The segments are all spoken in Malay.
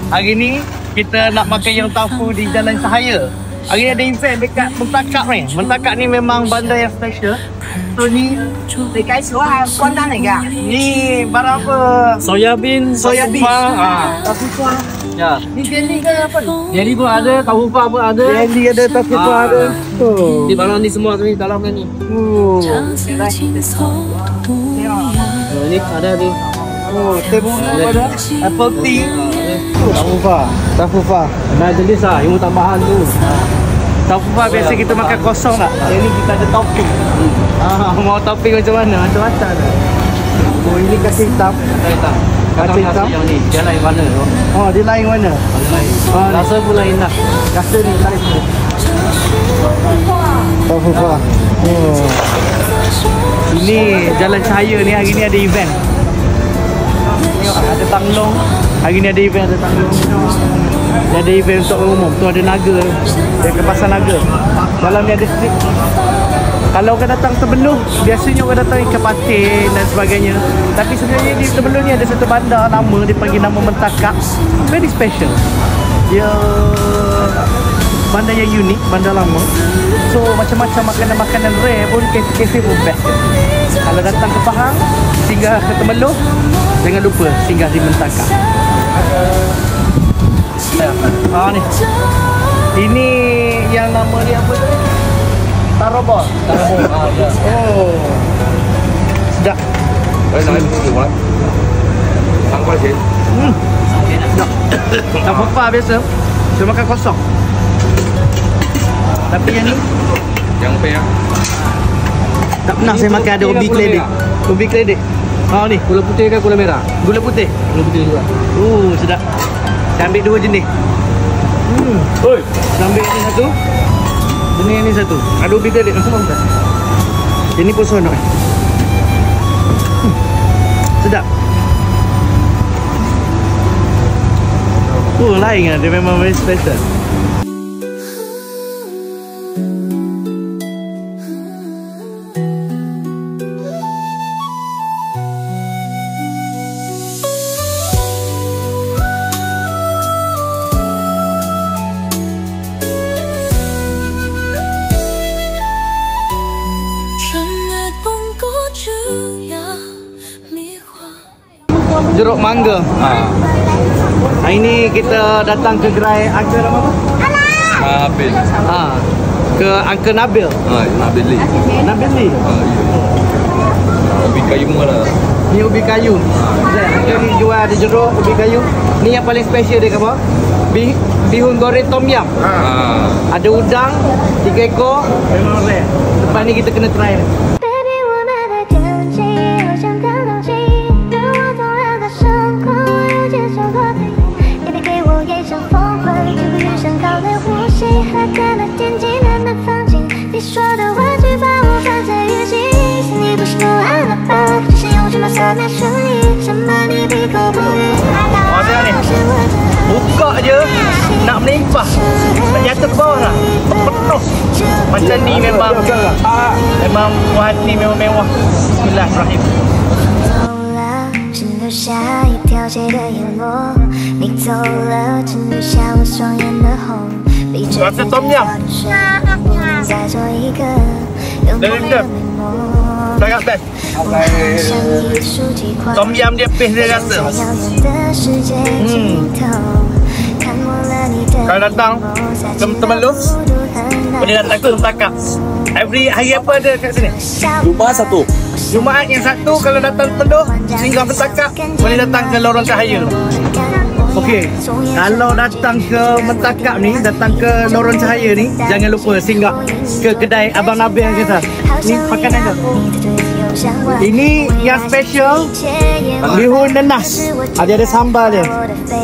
Hari ni kita nak makan yang tofu di Jalan Cahaya. Hari ni ada event dekat Mentakak ni. Mentakak ni memang bandar yang special. So ni ni barang apa? Soya bean, Soya bean. tofu fa. Ya. Ni jelly ke apa ni? Jadi pun ada, tofu fa pun ada. Jelly ada, tofu fa ada. Di barang ni semua ni dalam ni. Ni ada ni. Oh, tebu ada. Apple tea. Tofu fa. Nah jenis lah, ilmu tambahan tu. Tofu fa biasa kita makan kosong tak? Yang ni kita ada topping. Mau topping macam mana? Macam-macam dah. Oh, ini kasih hitam. Kasih hitam. Yang ni, dia lain warna tu. Oh, dia lain warna. Rasa pun lain lah. Rasa ni lain. Tofu fa. Oh. Ini Jalan Cahaya ni hari ni ada event. Tengok ada tanglong. Hari ni ada event, ada tanglong. Dia ada event untuk umum. Tu ada naga. Dia ke pasar naga. Dalam ni ada street. Kalau orang datang Tebeluh, biasanya orang datang ikan patin dan sebagainya. Tapi sebenarnya di Tebeluh ni ada satu bandar lama, dipanggil nama Mentakak. Very special. Dia bandar yang unik, bandar lama. So macam-macam makanan-makanan rare pun kafe-kafe pun best. Kalau datang ke Pahang, singgah ke Tebeluh, jangan lupa singgah di Mentakak. Ni. Ini yang nama dia apa tu? Tarobor. Ya. Oh. Sedap. Sedap. Tofu fa biasa. Dia makan kosong. Tapi yang ni Yang perak. tak pernah saya makan ada ubi keledek. Ubi keledek. Ni Gula putih ke gula merah? gula putih. Gula putih juga. Sedap. Saya ambil dua jenis. Oi. Saya ambil ini satu. Jenis ni satu. Ada ubi keledek semua tak? Ini pun seronok. Sedap. Lain lah. Dia memang very special. Jeruk mangga. Hari ni kita datang ke gerai Uncle apa? Nabil. Ke Uncle Nabil. Nabil Lee. Nabil Lee. Ubi kayu mana? Ni ubi kayu. Uncle ni jual ada jeruk, ubi kayu. Ni yang paling special dia apa? Bihun goreng tom yum. Ada udang 3 ekor. Memang rare. Lepas ni kita kena try. Ada ni. Buka je nak melimpah. Ternyata bawah lah. Penuh. Macam ni memang buah hati memang mewah. Bismillahirrahmanirrahim. 留下一条街的沿路，你走了，只留下我双眼的红。闭着眼睛再做一个有梦的美梦。 Sangat best. Tom yum dia paste dia rasa. Kalau datang ke Tebeluh, boleh datang ke Mentakak. Every hari apa ada kat sini? Jumaat satu. Jumaat yang satu kalau datang Tebeluh, singgah Mentakak, boleh datang ke Lorong Cahaya. Okey, kalau datang ke Mentakak ni, datang ke Lorong Cahaya ni, jangan lupa singgah ke kedai Abang Nabil yang kita. Ni makanan dia. Ini yang special, bihun nenas. Ada sambal dia.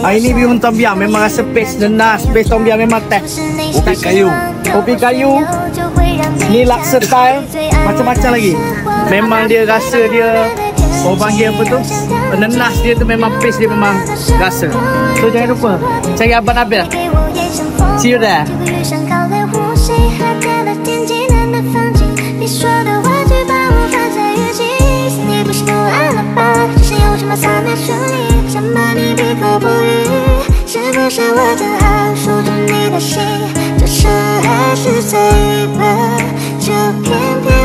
Ini bihun tom yum, memang rasa paste nenas, paste tom yum memang test. Ubi kayu. Ubi kayu. Ni laksa Thai, macam-macam lagi. Memang dia rasa dia, orang panggil apa tu, nenas dia tu memang paste dia memang rasa. So jangan lupa cari Abang Nabil. See you there. 什么你闭口不语，是不只是我正好守着你的心，这事还是最笨，就偏偏。